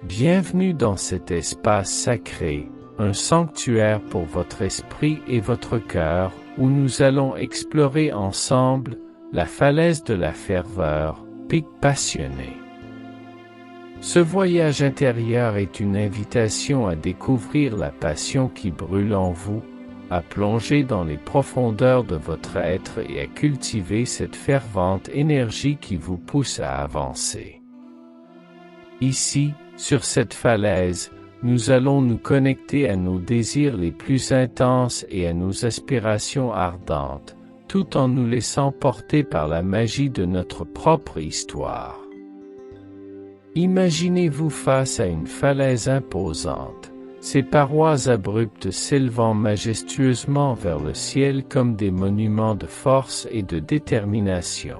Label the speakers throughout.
Speaker 1: Bienvenue dans cet espace sacré, un sanctuaire pour votre esprit et votre cœur, où nous allons explorer ensemble la falaise de la ferveur, pic passionné. Ce voyage intérieur est une invitation à découvrir la passion qui brûle en vous, à plonger dans les profondeurs de votre être et à cultiver cette fervente énergie qui vous pousse à avancer. Ici, sur cette falaise, nous allons nous connecter à nos désirs les plus intenses et à nos aspirations ardentes, tout en nous laissant porter par la magie de notre propre histoire. Imaginez-vous face à une falaise imposante, ses parois abruptes s'élevant majestueusement vers le ciel comme des monuments de force et de détermination.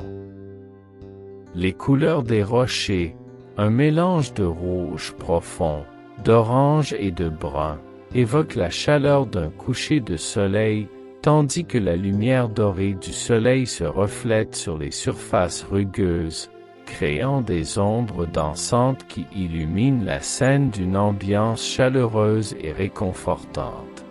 Speaker 1: Les couleurs des rochers, un mélange de rouge profond, d'orange et de brun, évoquent la chaleur d'un coucher de soleil, tandis que la lumière dorée du soleil se reflète sur les surfaces rugueuses, créant des ombres dansantes qui illuminent la scène d'une ambiance chaleureuse et réconfortante.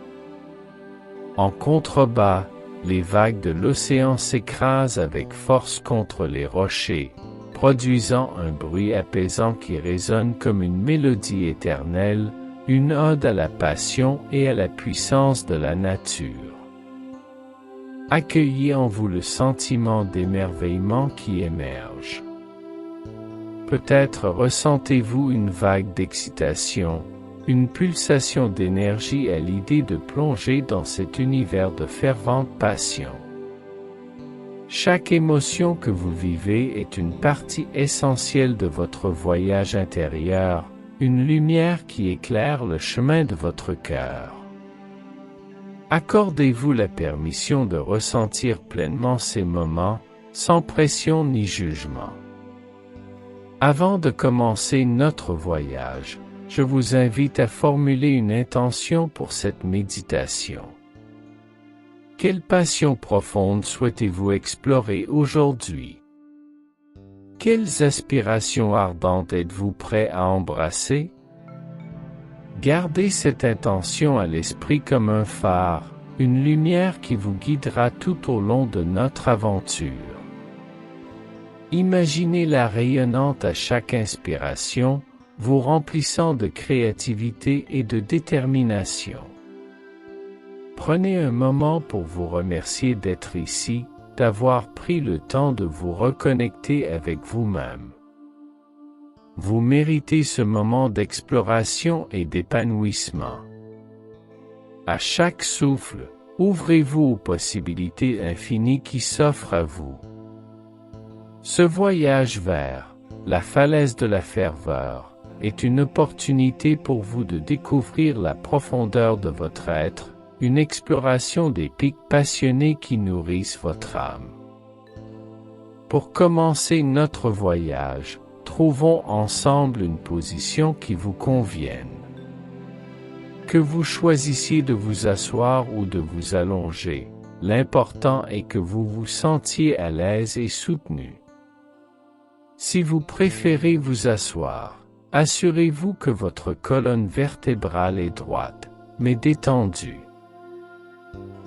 Speaker 1: En contrebas, les vagues de l'océan s'écrasent avec force contre les rochers, produisant un bruit apaisant qui résonne comme une mélodie éternelle, une ode à la passion et à la puissance de la nature. Accueillez en vous le sentiment d'émerveillement qui émerge. Peut-être ressentez-vous une vague d'excitation, une pulsation d'énergie à l'idée de plonger dans cet univers de fervente passion. Chaque émotion que vous vivez est une partie essentielle de votre voyage intérieur, une lumière qui éclaire le chemin de votre cœur. Accordez-vous la permission de ressentir pleinement ces moments, sans pression ni jugement. Avant de commencer notre voyage, je vous invite à formuler une intention pour cette méditation. Quelle passion profonde souhaitez-vous explorer aujourd'hui? Quelles aspirations ardentes êtes-vous prêt à embrasser? Gardez cette intention à l'esprit comme un phare, une lumière qui vous guidera tout au long de notre aventure. Imaginez-la rayonnante à chaque inspiration, vous remplissant de créativité et de détermination. Prenez un moment pour vous remercier d'être ici, d'avoir pris le temps de vous reconnecter avec vous-même. Vous méritez ce moment d'exploration et d'épanouissement. À chaque souffle, ouvrez-vous aux possibilités infinies qui s'offrent à vous. Ce voyage vers la falaise de la ferveur est une opportunité pour vous de découvrir la profondeur de votre être, une exploration des pics passionnés qui nourrissent votre âme. Pour commencer notre voyage, trouvons ensemble une position qui vous convienne. Que vous choisissiez de vous asseoir ou de vous allonger, l'important est que vous vous sentiez à l'aise et soutenu. Si vous préférez vous asseoir, assurez-vous que votre colonne vertébrale est droite, mais détendue.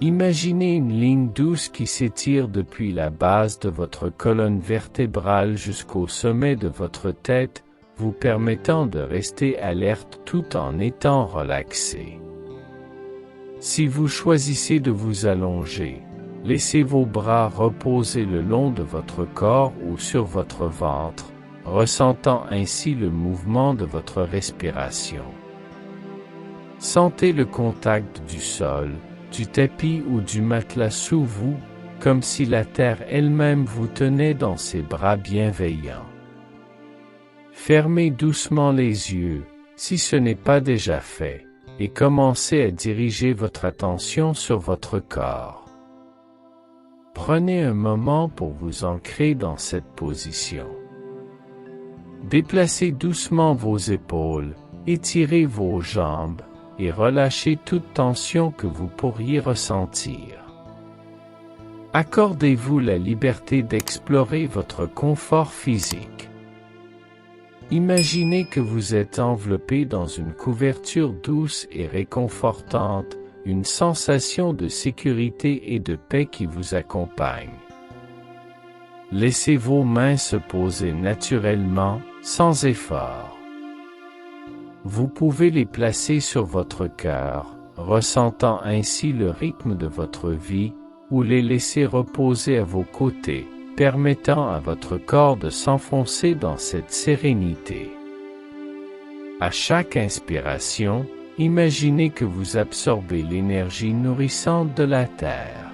Speaker 1: Imaginez une ligne douce qui s'étire depuis la base de votre colonne vertébrale jusqu'au sommet de votre tête, vous permettant de rester alerte tout en étant relaxé. Si vous choisissez de vous allonger, laissez vos bras reposer le long de votre corps ou sur votre ventre, ressentant ainsi le mouvement de votre respiration. Sentez le contact du sol, du tapis ou du matelas sous vous, comme si la terre elle-même vous tenait dans ses bras bienveillants. Fermez doucement les yeux, si ce n'est pas déjà fait, et commencez à diriger votre attention sur votre corps. Prenez un moment pour vous ancrer dans cette position. Déplacez doucement vos épaules, étirez vos jambes, et relâchez toute tension que vous pourriez ressentir. Accordez-vous la liberté d'explorer votre confort physique. Imaginez que vous êtes enveloppé dans une couverture douce et réconfortante, une sensation de sécurité et de paix qui vous accompagne. Laissez vos mains se poser naturellement, sans effort. Vous pouvez les placer sur votre cœur, ressentant ainsi le rythme de votre vie, ou les laisser reposer à vos côtés, permettant à votre corps de s'enfoncer dans cette sérénité. À chaque inspiration, imaginez que vous absorbez l'énergie nourrissante de la Terre.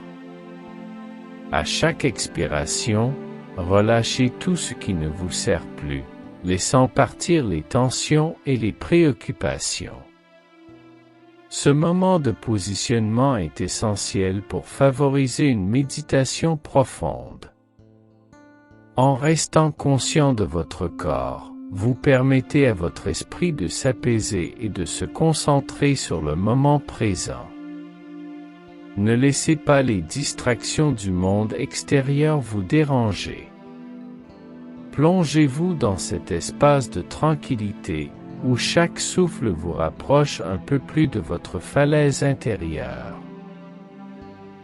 Speaker 1: À chaque expiration, relâchez tout ce qui ne vous sert plus, laissant partir les tensions et les préoccupations. Ce moment de positionnement est essentiel pour favoriser une méditation profonde. En restant conscient de votre corps, vous permettez à votre esprit de s'apaiser et de se concentrer sur le moment présent. Ne laissez pas les distractions du monde extérieur vous déranger. Plongez-vous dans cet espace de tranquillité, où chaque souffle vous rapproche un peu plus de votre falaise intérieure.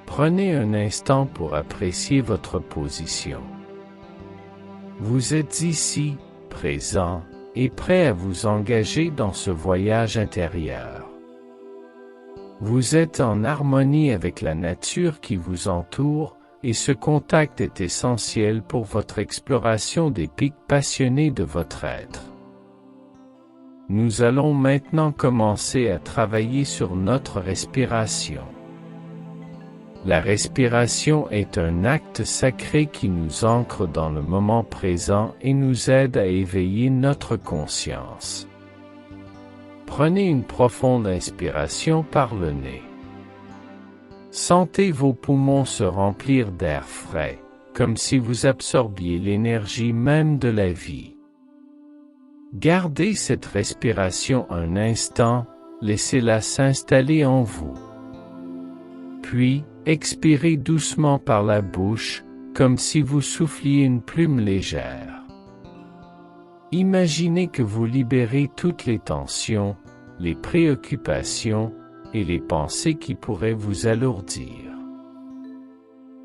Speaker 1: Prenez un instant pour apprécier votre position. Vous êtes ici, présent, et prêt à vous engager dans ce voyage intérieur. Vous êtes en harmonie avec la nature qui vous entoure, et ce contact est essentiel pour votre exploration des pics passionnés de votre être. Nous allons maintenant commencer à travailler sur notre respiration. La respiration est un acte sacré qui nous ancre dans le moment présent et nous aide à éveiller notre conscience. Prenez une profonde inspiration par le nez. Sentez vos poumons se remplir d'air frais, comme si vous absorbiez l'énergie même de la vie. Gardez cette respiration un instant, laissez-la s'installer en vous. Puis, expirez doucement par la bouche, comme si vous souffliez une plume légère. Imaginez que vous libérez toutes les tensions, les préoccupations et les pensées qui pourraient vous alourdir.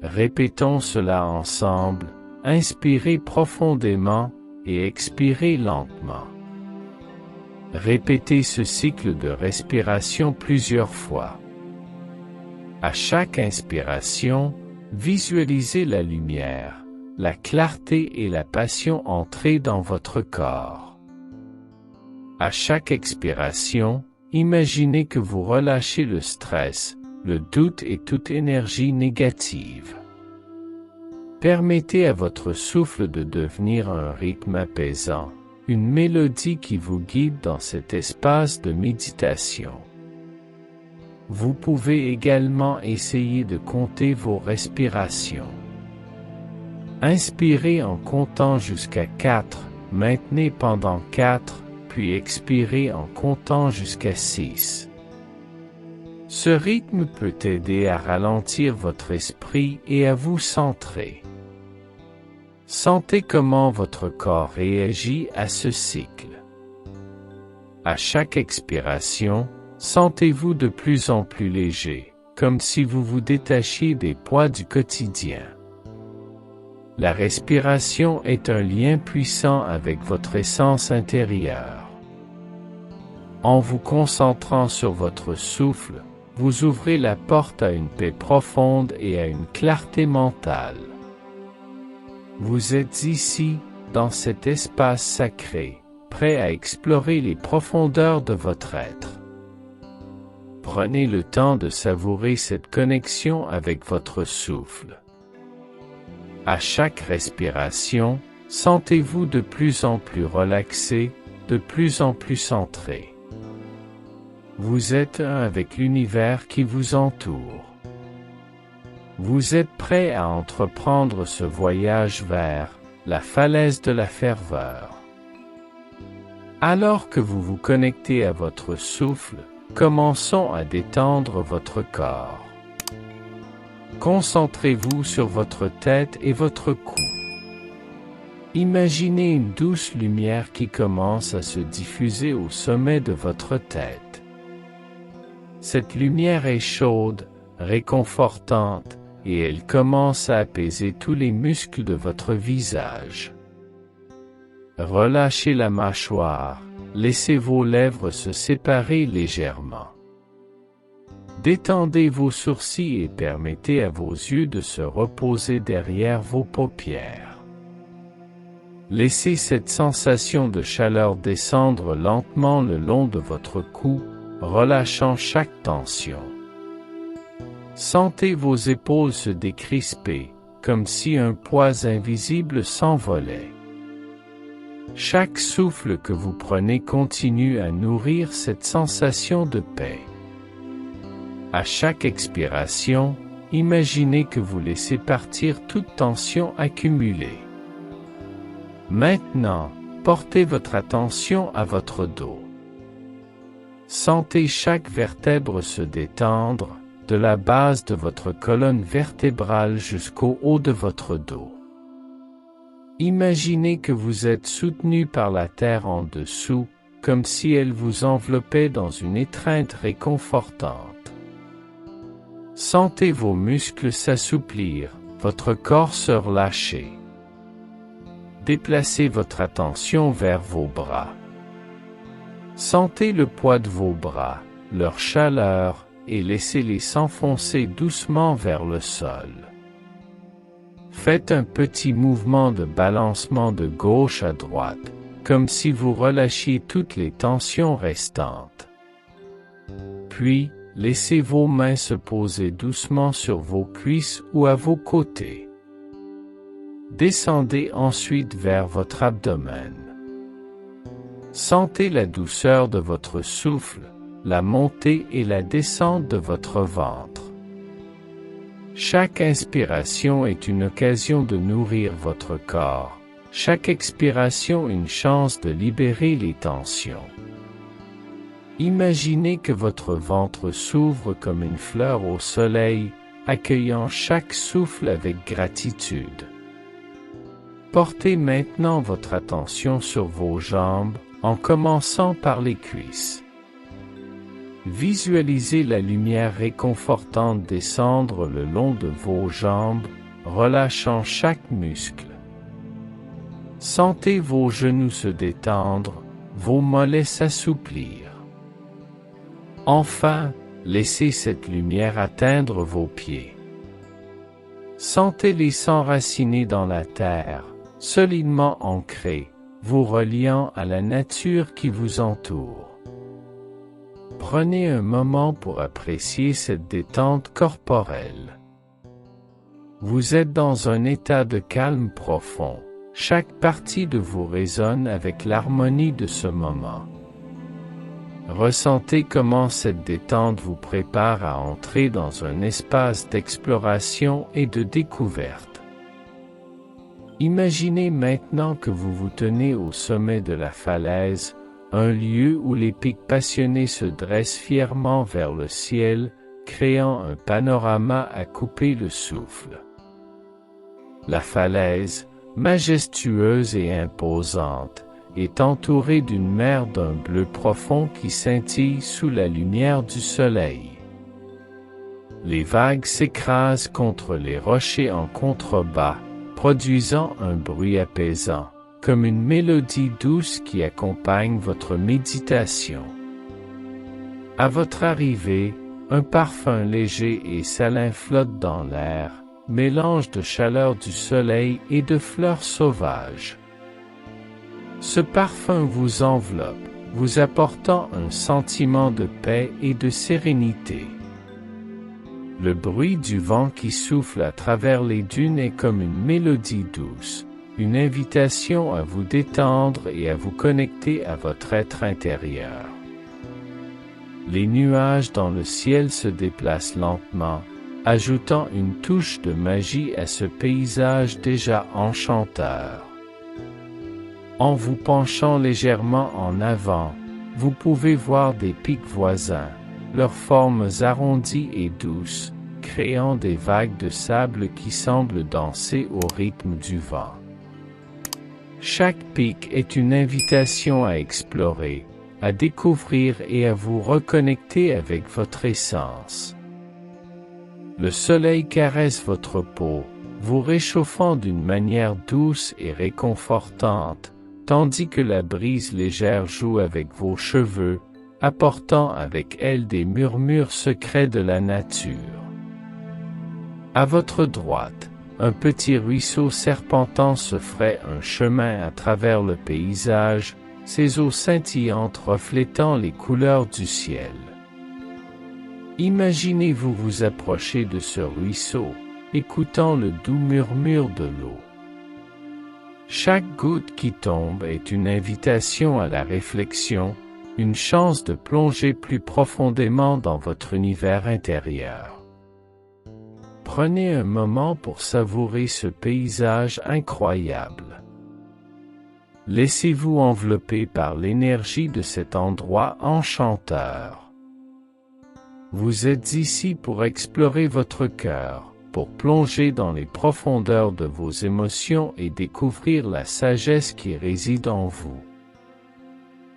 Speaker 1: Répétons cela ensemble, inspirez profondément et expirez lentement. Répétez ce cycle de respiration plusieurs fois. À chaque inspiration, visualisez la lumière, la clarté et la passion entrer dans votre corps. À chaque expiration, imaginez que vous relâchez le stress, le doute et toute énergie négative. Permettez à votre souffle de devenir un rythme apaisant, une mélodie qui vous guide dans cet espace de méditation. Vous pouvez également essayer de compter vos respirations. Inspirez en comptant jusqu'à 4, maintenez pendant 4, puis expirez en comptant jusqu'à 6. Ce rythme peut aider à ralentir votre esprit et à vous centrer. Sentez comment votre corps réagit à ce cycle. À chaque expiration, sentez-vous de plus en plus léger, comme si vous vous détachiez des poids du quotidien. La respiration est un lien puissant avec votre essence intérieure. En vous concentrant sur votre souffle, vous ouvrez la porte à une paix profonde et à une clarté mentale. Vous êtes ici, dans cet espace sacré, prêt à explorer les profondeurs de votre être. Prenez le temps de savourer cette connexion avec votre souffle. À chaque respiration, sentez-vous de plus en plus relaxé, de plus en plus centré. Vous êtes un avec l'univers qui vous entoure. Vous êtes prêt à entreprendre ce voyage vers la falaise de la ferveur. Alors que vous vous connectez à votre souffle, commençons à détendre votre corps. Concentrez-vous sur votre tête et votre cou. Imaginez une douce lumière qui commence à se diffuser au sommet de votre tête. Cette lumière est chaude, réconfortante, et elle commence à apaiser tous les muscles de votre visage. Relâchez la mâchoire, laissez vos lèvres se séparer légèrement. Détendez vos sourcils et permettez à vos yeux de se reposer derrière vos paupières. Laissez cette sensation de chaleur descendre lentement le long de votre cou, relâchant chaque tension. Sentez vos épaules se décrisper, comme si un poids invisible s'envolait. Chaque souffle que vous prenez continue à nourrir cette sensation de paix. À chaque expiration, imaginez que vous laissez partir toute tension accumulée. Maintenant, portez votre attention à votre dos. Sentez chaque vertèbre se détendre, de la base de votre colonne vertébrale jusqu'au haut de votre dos. Imaginez que vous êtes soutenu par la terre en dessous, comme si elle vous enveloppait dans une étreinte réconfortante. Sentez vos muscles s'assouplir, votre corps se relâcher. Déplacez votre attention vers vos bras. Sentez le poids de vos bras, leur chaleur, et laissez-les s'enfoncer doucement vers le sol. Faites un petit mouvement de balancement de gauche à droite, comme si vous relâchiez toutes les tensions restantes. Puis, laissez vos mains se poser doucement sur vos cuisses ou à vos côtés. Descendez ensuite vers votre abdomen. Sentez la douceur de votre souffle, la montée et la descente de votre ventre. Chaque inspiration est une occasion de nourrir votre corps, chaque expiration une chance de libérer les tensions. Imaginez que votre ventre s'ouvre comme une fleur au soleil, accueillant chaque souffle avec gratitude. Portez maintenant votre attention sur vos jambes, en commençant par les cuisses. Visualisez la lumière réconfortante descendre le long de vos jambes, relâchant chaque muscle. Sentez vos genoux se détendre, vos mollets s'assouplir. Enfin, laissez cette lumière atteindre vos pieds. Sentez-les s'enraciner dans la terre, solidement ancrés, vous reliant à la nature qui vous entoure. Prenez un moment pour apprécier cette détente corporelle. Vous êtes dans un état de calme profond, chaque partie de vous résonne avec l'harmonie de ce moment. Ressentez comment cette détente vous prépare à entrer dans un espace d'exploration et de découverte. Imaginez maintenant que vous vous tenez au sommet de la falaise, un lieu où les pics passionnés se dressent fièrement vers le ciel, créant un panorama à couper le souffle. La falaise, majestueuse et imposante, est entourée d'une mer d'un bleu profond qui scintille sous la lumière du soleil. Les vagues s'écrasent contre les rochers en contrebas, produisant un bruit apaisant, comme une mélodie douce qui accompagne votre méditation. À votre arrivée, un parfum léger et salin flotte dans l'air, mélange de chaleur du soleil et de fleurs sauvages. Ce parfum vous enveloppe, vous apportant un sentiment de paix et de sérénité. Le bruit du vent qui souffle à travers les dunes est comme une mélodie douce, une invitation à vous détendre et à vous connecter à votre être intérieur. Les nuages dans le ciel se déplacent lentement, ajoutant une touche de magie à ce paysage déjà enchanteur. En vous penchant légèrement en avant, vous pouvez voir des pics voisins, leurs formes arrondies et douces, créant des vagues de sable qui semblent danser au rythme du vent. Chaque pic est une invitation à explorer, à découvrir et à vous reconnecter avec votre essence. Le soleil caresse votre peau, vous réchauffant d'une manière douce et réconfortante, tandis que la brise légère joue avec vos cheveux, apportant avec elle des murmures secrets de la nature. À votre droite, un petit ruisseau serpentant se ferait un chemin à travers le paysage, ses eaux scintillantes reflétant les couleurs du ciel. Imaginez-vous vous approcher de ce ruisseau, écoutant le doux murmure de l'eau. Chaque goutte qui tombe est une invitation à la réflexion, une chance de plonger plus profondément dans votre univers intérieur. Prenez un moment pour savourer ce paysage incroyable. Laissez-vous envelopper par l'énergie de cet endroit enchanteur. Vous êtes ici pour explorer votre cœur, pour plonger dans les profondeurs de vos émotions et découvrir la sagesse qui réside en vous.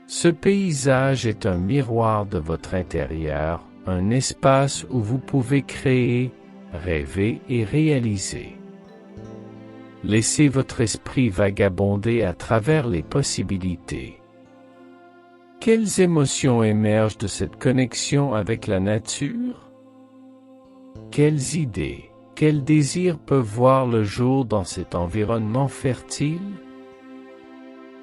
Speaker 1: Ce paysage est un miroir de votre intérieur, un espace où vous pouvez créer, rêver et réaliser. Laissez votre esprit vagabonder à travers les possibilités. Quelles émotions émergent de cette connexion avec la nature? Quelles idées, quels désirs peuvent voir le jour dans cet environnement fertile?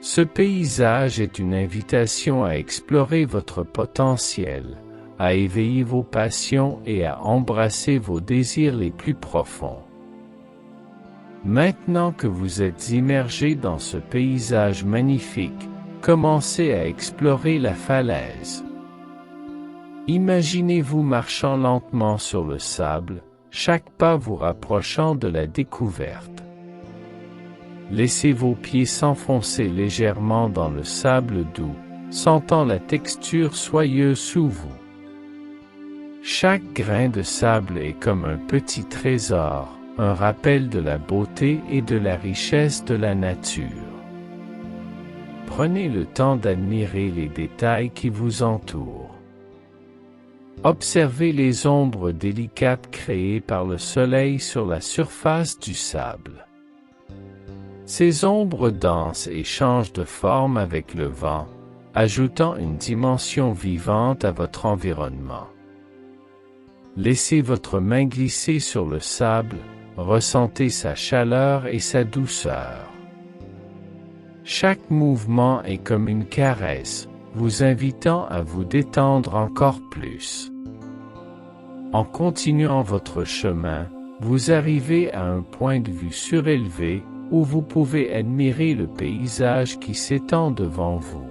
Speaker 1: Ce paysage est une invitation à explorer votre potentiel, à éveiller vos passions et à embrasser vos désirs les plus profonds. Maintenant que vous êtes immergé dans ce paysage magnifique, commencez à explorer la falaise. Imaginez-vous marchant lentement sur le sable, chaque pas vous rapprochant de la découverte. Laissez vos pieds s'enfoncer légèrement dans le sable doux, sentant la texture soyeuse sous vous. Chaque grain de sable est comme un petit trésor, un rappel de la beauté et de la richesse de la nature. Prenez le temps d'admirer les détails qui vous entourent. Observez les ombres délicates créées par le soleil sur la surface du sable. Ces ombres dansent et changent de forme avec le vent, ajoutant une dimension vivante à votre environnement. Laissez votre main glisser sur le sable, ressentez sa chaleur et sa douceur. Chaque mouvement est comme une caresse, vous invitant à vous détendre encore plus. En continuant votre chemin, vous arrivez à un point de vue surélevé, où vous pouvez admirer le paysage qui s'étend devant vous.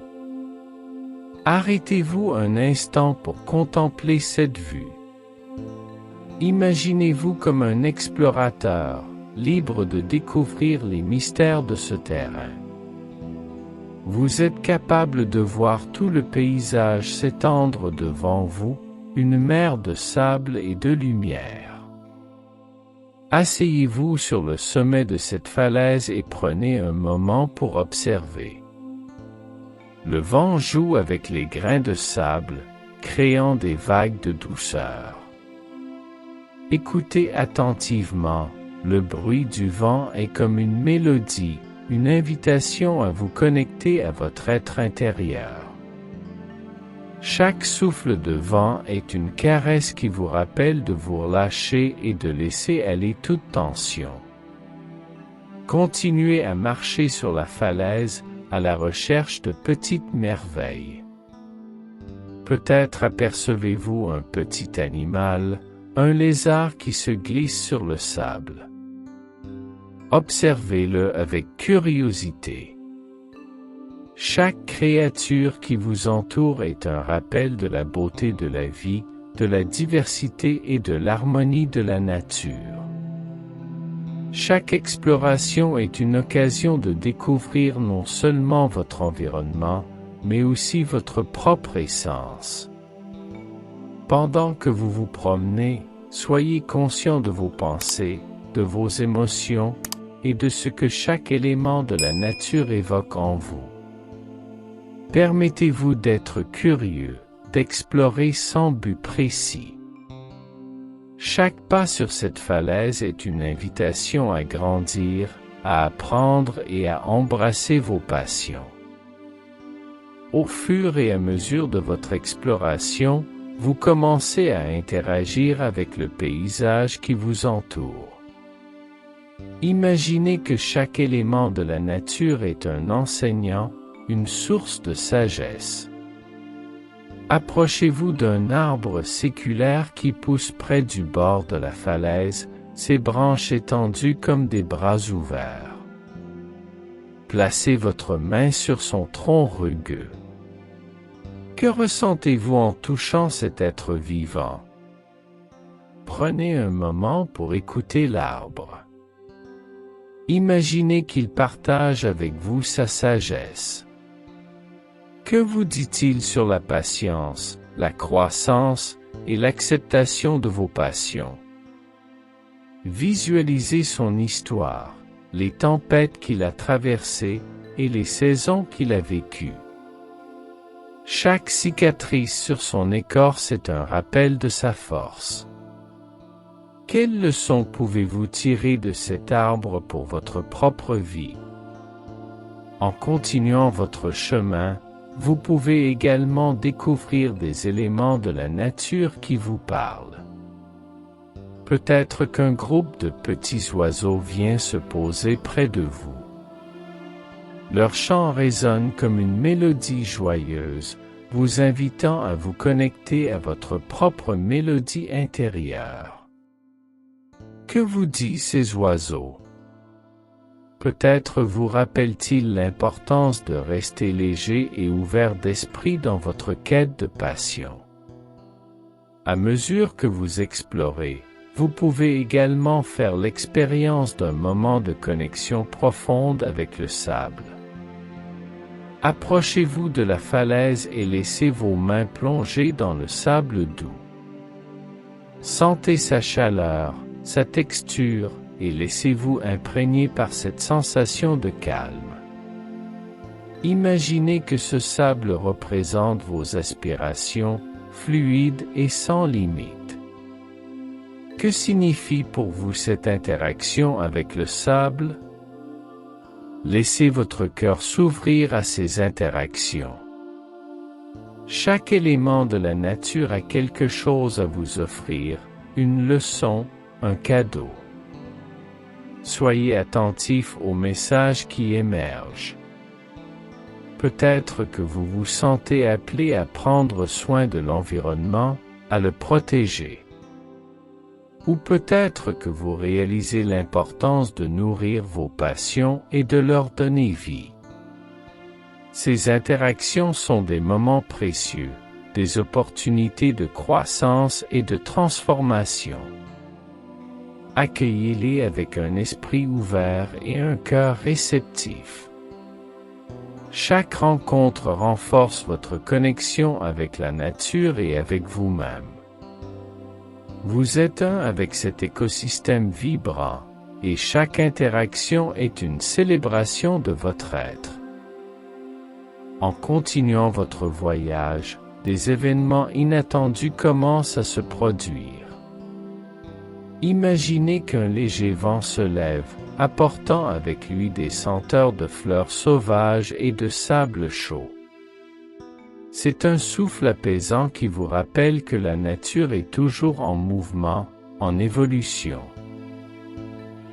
Speaker 1: Arrêtez-vous un instant pour contempler cette vue. Imaginez-vous comme un explorateur, libre de découvrir les mystères de ce terrain. Vous êtes capable de voir tout le paysage s'étendre devant vous, une mer de sable et de lumière. Asseyez-vous sur le sommet de cette falaise et prenez un moment pour observer. Le vent joue avec les grains de sable, créant des vagues de douceur. Écoutez attentivement, le bruit du vent est comme une mélodie, une invitation à vous connecter à votre être intérieur. Chaque souffle de vent est une caresse qui vous rappelle de vous relâcher et de laisser aller toute tension. Continuez à marcher sur la falaise, à la recherche de petites merveilles. Peut-être apercevez-vous un petit animal, un lézard qui se glisse sur le sable. Observez-le avec curiosité. Chaque créature qui vous entoure est un rappel de la beauté de la vie, de la diversité et de l'harmonie de la nature. Chaque exploration est une occasion de découvrir non seulement votre environnement, mais aussi votre propre essence. Pendant que vous vous promenez, soyez conscient de vos pensées, de vos émotions, et de ce que chaque élément de la nature évoque en vous. Permettez-vous d'être curieux, d'explorer sans but précis. Chaque pas sur cette falaise est une invitation à grandir, à apprendre et à embrasser vos passions. Au fur et à mesure de votre exploration, vous commencez à interagir avec le paysage qui vous entoure. Imaginez que chaque élément de la nature est un enseignant, une source de sagesse. Approchez-vous d'un arbre séculaire qui pousse près du bord de la falaise, ses branches étendues comme des bras ouverts. Placez votre main sur son tronc rugueux. Que ressentez-vous en touchant cet être vivant? Prenez un moment pour écouter l'arbre. Imaginez qu'il partage avec vous sa sagesse. Que vous dit-il sur la patience, la croissance et l'acceptation de vos passions? Visualisez son histoire, les tempêtes qu'il a traversées et les saisons qu'il a vécues. Chaque cicatrice sur son écorce est un rappel de sa force. Quelles leçons pouvez-vous tirer de cet arbre pour votre propre vie? En continuant votre chemin, vous pouvez également découvrir des éléments de la nature qui vous parlent. Peut-être qu'un groupe de petits oiseaux vient se poser près de vous. Leur chant résonne comme une mélodie joyeuse, vous invitant à vous connecter à votre propre mélodie intérieure. Que vous disent ces oiseaux? Peut-être vous rappelle-t-il l'importance de rester léger et ouvert d'esprit dans votre quête de passion. À mesure que vous explorez, vous pouvez également faire l'expérience d'un moment de connexion profonde avec le sable. Approchez-vous de la falaise et laissez vos mains plonger dans le sable doux. Sentez sa chaleur, sa texture, et laissez-vous imprégner par cette sensation de calme. Imaginez que ce sable représente vos aspirations, fluides et sans limite. Que signifie pour vous cette interaction avec le sable? Laissez votre cœur s'ouvrir à ces interactions. Chaque élément de la nature a quelque chose à vous offrir, une leçon, un cadeau. Soyez attentif aux messages qui émergent. Peut-être que vous vous sentez appelé à prendre soin de l'environnement, à le protéger. Ou peut-être que vous réalisez l'importance de nourrir vos passions et de leur donner vie. Ces interactions sont des moments précieux, des opportunités de croissance et de transformation. Accueillez-les avec un esprit ouvert et un cœur réceptif. Chaque rencontre renforce votre connexion avec la nature et avec vous-même. Vous êtes un avec cet écosystème vibrant, et chaque interaction est une célébration de votre être. En continuant votre voyage, des événements inattendus commencent à se produire. Imaginez qu'un léger vent se lève, apportant avec lui des senteurs de fleurs sauvages et de sable chaud. C'est un souffle apaisant qui vous rappelle que la nature est toujours en mouvement, en évolution.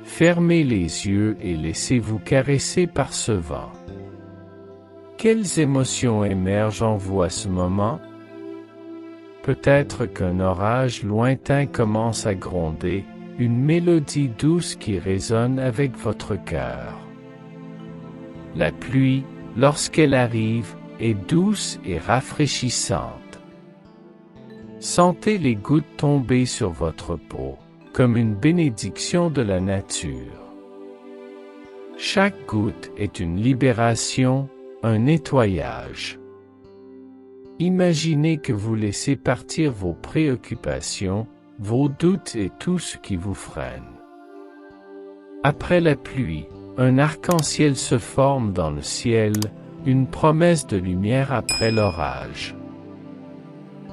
Speaker 1: Fermez les yeux et laissez-vous caresser par ce vent. Quelles émotions émergent en vous à ce moment? Peut-être qu'un orage lointain commence à gronder, une mélodie douce qui résonne avec votre cœur. La pluie, lorsqu'elle arrive, est douce et rafraîchissante. Sentez les gouttes tomber sur votre peau, comme une bénédiction de la nature. Chaque goutte est une libération, un nettoyage. Imaginez que vous laissez partir vos préoccupations, vos doutes et tout ce qui vous freine. Après la pluie, un arc-en-ciel se forme dans le ciel, une promesse de lumière après l'orage.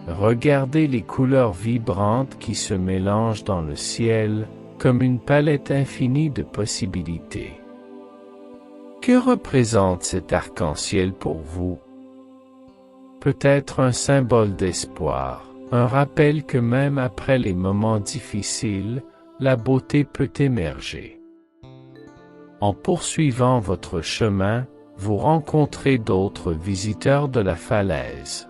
Speaker 1: Regardez les couleurs vibrantes qui se mélangent dans le ciel, comme une palette infinie de possibilités. Que représente cet arc-en-ciel pour vous? Peut-être un symbole d'espoir, un rappel que même après les moments difficiles, la beauté peut émerger. En poursuivant votre chemin, vous rencontrez d'autres visiteurs de la falaise.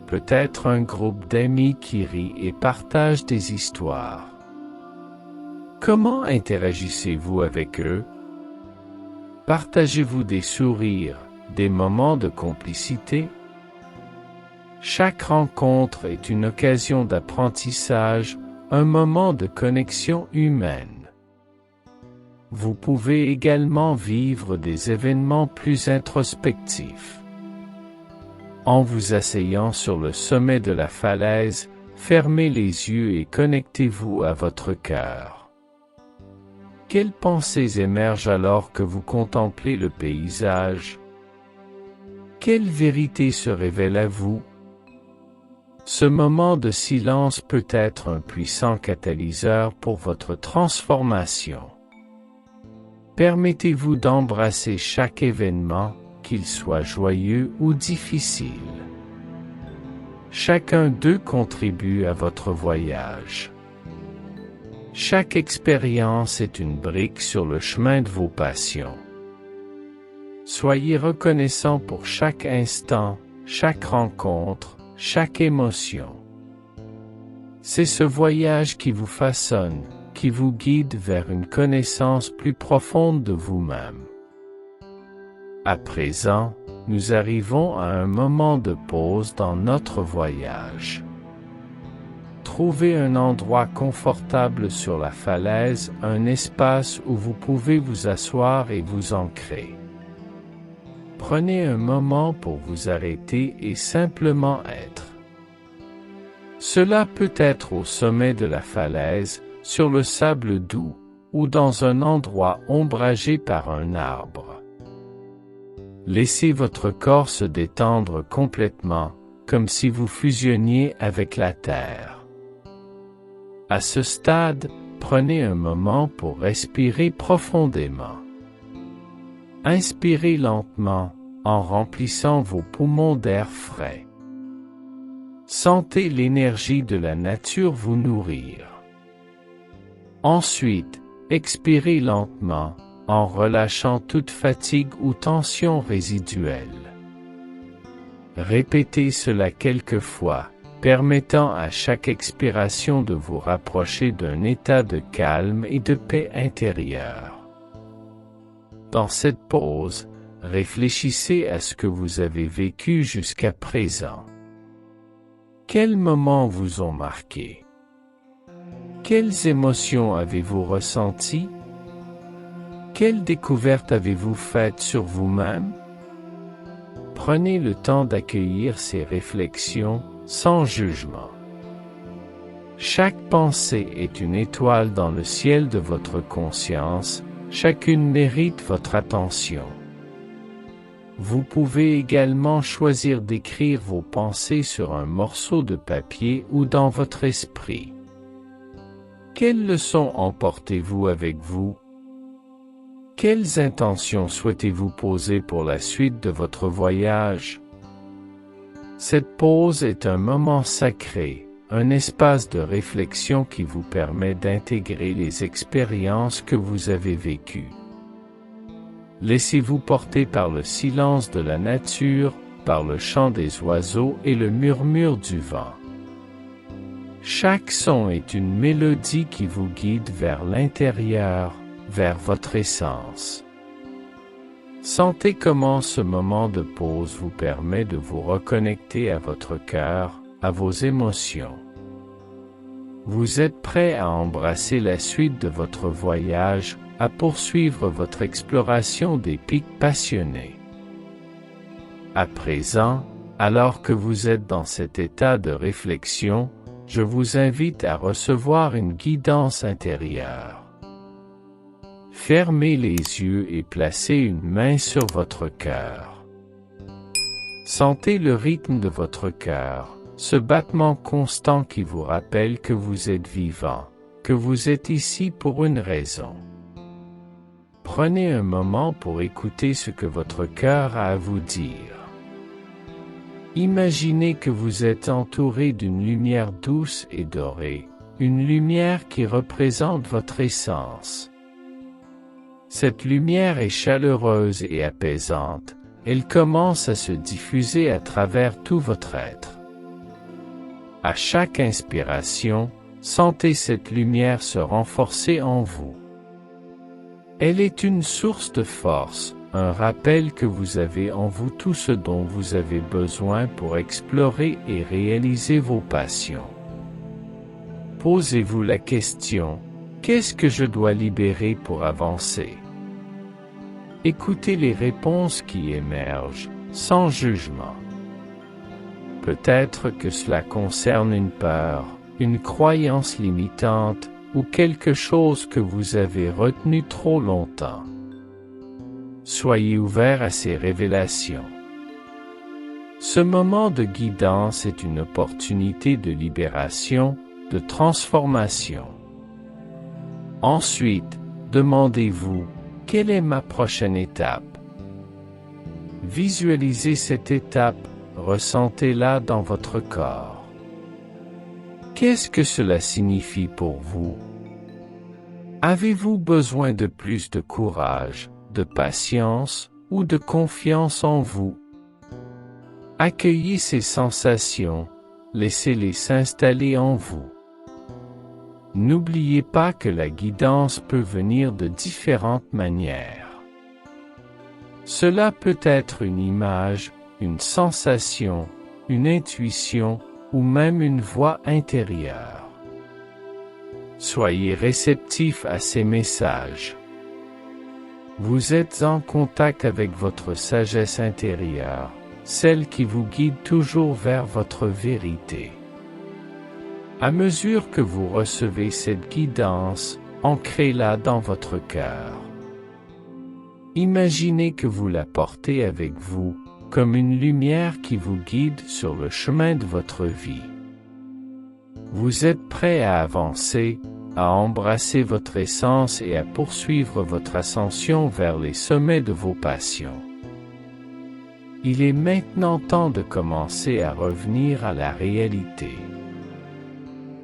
Speaker 1: Peut-être un groupe d'amis qui rit et partage des histoires. Comment interagissez-vous avec eux? Partagez-vous des sourires, des moments de complicité? Chaque rencontre est une occasion d'apprentissage, un moment de connexion humaine. Vous pouvez également vivre des événements plus introspectifs. En vous asseyant sur le sommet de la falaise, fermez les yeux et connectez-vous à votre cœur. Quelles pensées émergent alors que vous contemplez le paysage? Quelle vérité se révèle à vous? Ce moment de silence peut être un puissant catalyseur pour votre transformation. Permettez-vous d'embrasser chaque événement, qu'il soit joyeux ou difficile. Chacun d'eux contribue à votre voyage. Chaque expérience est une brique sur le chemin de vos passions. Soyez reconnaissant pour chaque instant, chaque rencontre, chaque émotion. C'est ce voyage qui vous façonne, qui vous guide vers une connaissance plus profonde de vous-même. À présent, nous arrivons à un moment de pause dans notre voyage. Trouvez un endroit confortable sur la falaise, un espace où vous pouvez vous asseoir et vous ancrer. Prenez un moment pour vous arrêter et simplement être. Cela peut être au sommet de la falaise, sur le sable doux, ou dans un endroit ombragé par un arbre. Laissez votre corps se détendre complètement, comme si vous fusionniez avec la terre. À ce stade, prenez un moment pour respirer profondément. Inspirez lentement, en remplissant vos poumons d'air frais. Sentez l'énergie de la nature vous nourrir. Ensuite, expirez lentement, en relâchant toute fatigue ou tension résiduelle. Répétez cela quelques fois, permettant à chaque expiration de vous rapprocher d'un état de calme et de paix intérieure. Dans cette pause, réfléchissez à ce que vous avez vécu jusqu'à présent. Quels moments vous ont marqué? Quelles émotions avez-vous ressenties? Quelles découvertes avez-vous faites sur vous-même? Prenez le temps d'accueillir ces réflexions, sans jugement. Chaque pensée est une étoile dans le ciel de votre conscience, chacune mérite votre attention. Vous pouvez également choisir d'écrire vos pensées sur un morceau de papier ou dans votre esprit. Quelles leçons emportez-vous avec vous? Quelles intentions souhaitez-vous poser pour la suite de votre voyage? Cette pause est un moment sacré, un espace de réflexion qui vous permet d'intégrer les expériences que vous avez vécues. Laissez-vous porter par le silence de la nature, par le chant des oiseaux et le murmure du vent. Chaque son est une mélodie qui vous guide vers l'intérieur, vers votre essence. Sentez comment ce moment de pause vous permet de vous reconnecter à votre cœur, à vos émotions. Vous êtes prêt à embrasser la suite de votre voyage, à poursuivre votre exploration des pics passionnés. À présent, alors que vous êtes dans cet état de réflexion, je vous invite à recevoir une guidance intérieure. Fermez les yeux et placez une main sur votre cœur. Sentez le rythme de votre cœur, ce battement constant qui vous rappelle que vous êtes vivant, que vous êtes ici pour une raison. Prenez un moment pour écouter ce que votre cœur a à vous dire. Imaginez que vous êtes entouré d'une lumière douce et dorée, une lumière qui représente votre essence. Cette lumière est chaleureuse et apaisante, elle commence à se diffuser à travers tout votre être. À chaque inspiration, sentez cette lumière se renforcer en vous. Elle est une source de force, un rappel que vous avez en vous tout ce dont vous avez besoin pour explorer et réaliser vos passions. Posez-vous la question, qu'est-ce que je dois libérer pour avancer? Écoutez les réponses qui émergent, sans jugement. Peut-être que cela concerne une peur, une croyance limitante, ou quelque chose que vous avez retenu trop longtemps. Soyez ouvert à ces révélations. Ce moment de guidance est une opportunité de libération, de transformation. Ensuite, demandez-vous, quelle est ma prochaine étape? Visualisez cette étape, ressentez-la dans votre corps. Qu'est-ce que cela signifie pour vous? Avez-vous besoin de plus de courage, de patience ou de confiance en vous? Accueillez ces sensations, laissez-les s'installer en vous. N'oubliez pas que la guidance peut venir de différentes manières. Cela peut être une image, une sensation, une intuition, ou même une voix intérieure. Soyez réceptif à ces messages. Vous êtes en contact avec votre sagesse intérieure, celle qui vous guide toujours vers votre vérité. À mesure que vous recevez cette guidance, ancrez-la dans votre cœur. Imaginez que vous la portez avec vous, comme une lumière qui vous guide sur le chemin de votre vie. Vous êtes prêt à avancer, à embrasser votre essence et à poursuivre votre ascension vers les sommets de vos passions. Il est maintenant temps de commencer à revenir à la réalité.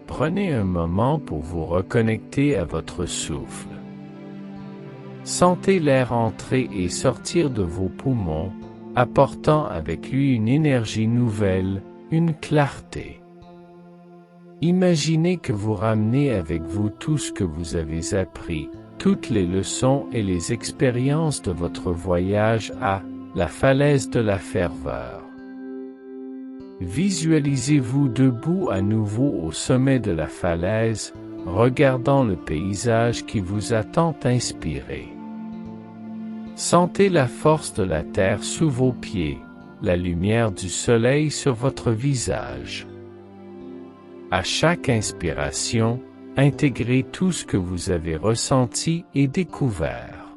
Speaker 1: Prenez un moment pour vous reconnecter à votre souffle. Sentez l'air entrer et sortir de vos poumons, apportant avec lui une énergie nouvelle, une clarté. Imaginez que vous ramenez avec vous tout ce que vous avez appris, toutes les leçons et les expériences de votre voyage à la falaise de la ferveur. Visualisez-vous debout à nouveau au sommet de la falaise, regardant le paysage qui vous a tant inspiré. Sentez la force de la terre sous vos pieds, la lumière du soleil sur votre visage. À chaque inspiration, intégrez tout ce que vous avez ressenti et découvert.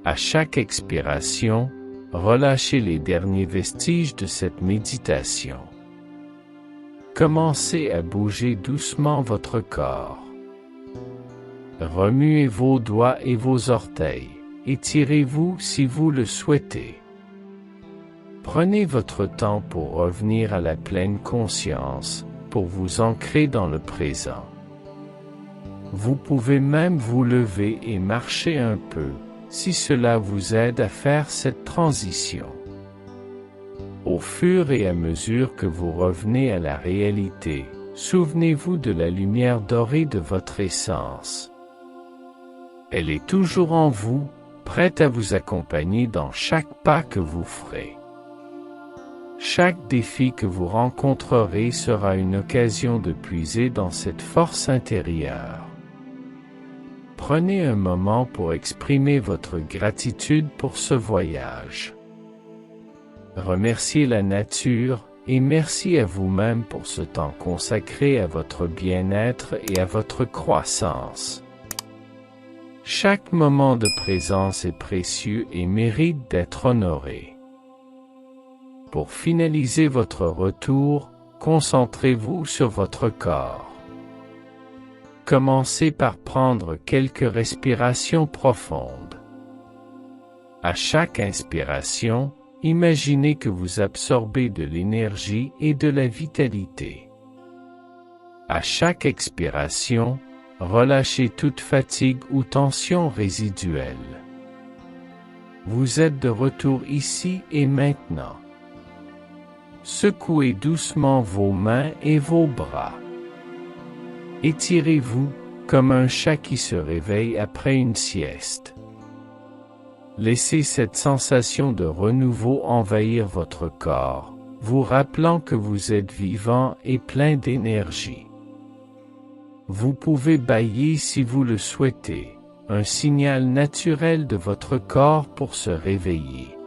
Speaker 1: À chaque expiration, relâchez les derniers vestiges de cette méditation. Commencez à bouger doucement votre corps. Remuez vos doigts et vos orteils. Étirez-vous si vous le souhaitez. Prenez votre temps pour revenir à la pleine conscience, pour vous ancrer dans le présent. Vous pouvez même vous lever et marcher un peu, si cela vous aide à faire cette transition. Au fur et à mesure que vous revenez à la réalité, souvenez-vous de la lumière dorée de votre essence. Elle est toujours en vous, prête à vous accompagner dans chaque pas que vous ferez. Chaque défi que vous rencontrerez sera une occasion de puiser dans cette force intérieure. Prenez un moment pour exprimer votre gratitude pour ce voyage. Remerciez la nature et merci à vous-même pour ce temps consacré à votre bien-être et à votre croissance. Chaque moment de présence est précieux et mérite d'être honoré. Pour finaliser votre retour, concentrez-vous sur votre corps. Commencez par prendre quelques respirations profondes. À chaque inspiration, imaginez que vous absorbez de l'énergie et de la vitalité. À chaque expiration, relâchez toute fatigue ou tension résiduelle. Vous êtes de retour ici et maintenant. Secouez doucement vos mains et vos bras. Étirez-vous, comme un chat qui se réveille après une sieste. Laissez cette sensation de renouveau envahir votre corps, vous rappelant que vous êtes vivant et plein d'énergie. Vous pouvez bâiller si vous le souhaitez, un signal naturel de votre corps pour se réveiller.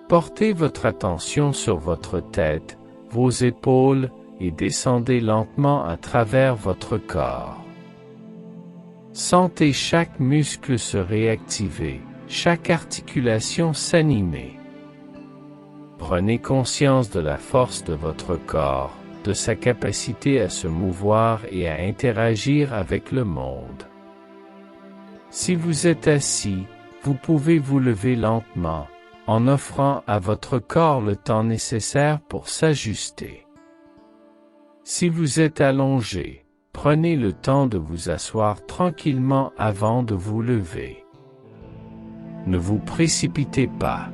Speaker 1: Portez votre attention sur votre tête, vos épaules, et descendez lentement à travers votre corps. Sentez chaque muscle se réactiver, chaque articulation s'animer. Prenez conscience de la force de votre corps, de sa capacité à se mouvoir et à interagir avec le monde. Si vous êtes assis, vous pouvez vous lever lentement, en offrant à votre corps le temps nécessaire pour s'ajuster. Si vous êtes allongé, prenez le temps de vous asseoir tranquillement avant de vous lever. Ne vous précipitez pas.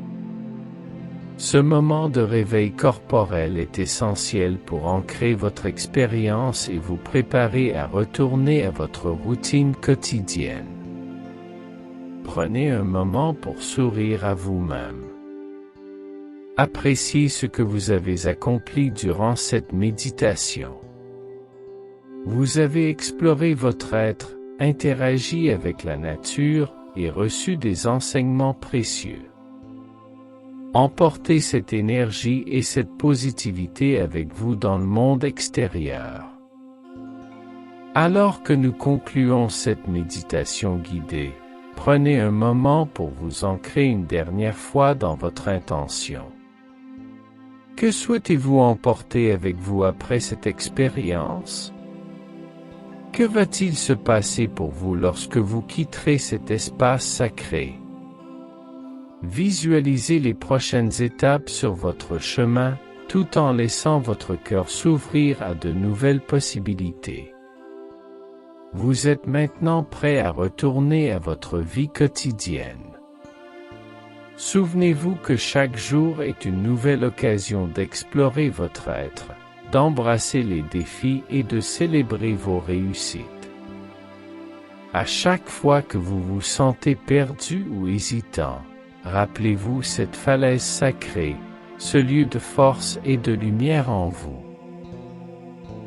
Speaker 1: Ce moment de réveil corporel est essentiel pour ancrer votre expérience et vous préparer à retourner à votre routine quotidienne. Prenez un moment pour sourire à vous-même. Appréciez ce que vous avez accompli durant cette méditation. Vous avez exploré votre être, interagi avec la nature et reçu des enseignements précieux. Emportez cette énergie et cette positivité avec vous dans le monde extérieur. Alors que nous concluons cette méditation guidée, prenez un moment pour vous ancrer une dernière fois dans votre intention. Que souhaitez-vous emporter avec vous après cette expérience? Que va-t-il se passer pour vous lorsque vous quitterez cet espace sacré? Visualisez les prochaines étapes sur votre chemin, tout en laissant votre cœur s'ouvrir à de nouvelles possibilités. Vous êtes maintenant prêt à retourner à votre vie quotidienne. Souvenez-vous que chaque jour est une nouvelle occasion d'explorer votre être, d'embrasser les défis et de célébrer vos réussites. À chaque fois que vous vous sentez perdu ou hésitant, rappelez-vous cette falaise sacrée, ce lieu de force et de lumière en vous.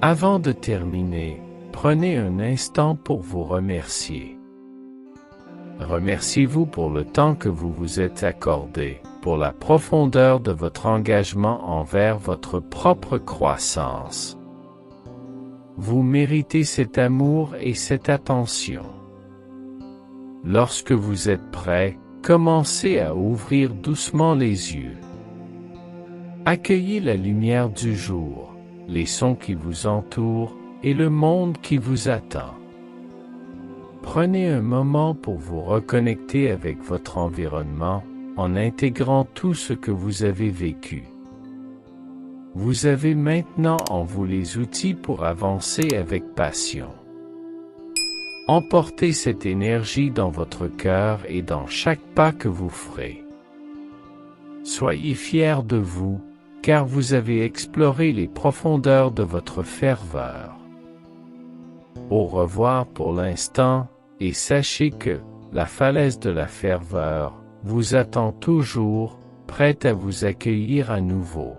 Speaker 1: Avant de terminer, prenez un instant pour vous remercier. Remerciez-vous pour le temps que vous vous êtes accordé, pour la profondeur de votre engagement envers votre propre croissance. Vous méritez cet amour et cette attention. Lorsque vous êtes prêt, commencez à ouvrir doucement les yeux. Accueillez la lumière du jour, les sons qui vous entourent et le monde qui vous attend. Prenez un moment pour vous reconnecter avec votre environnement, en intégrant tout ce que vous avez vécu. Vous avez maintenant en vous les outils pour avancer avec passion. Emportez cette énergie dans votre cœur et dans chaque pas que vous ferez. Soyez fiers de vous, car vous avez exploré les profondeurs de votre ferveur. Au revoir pour l'instant, et sachez que la falaise de la ferveur vous attend toujours, prête à vous accueillir à nouveau.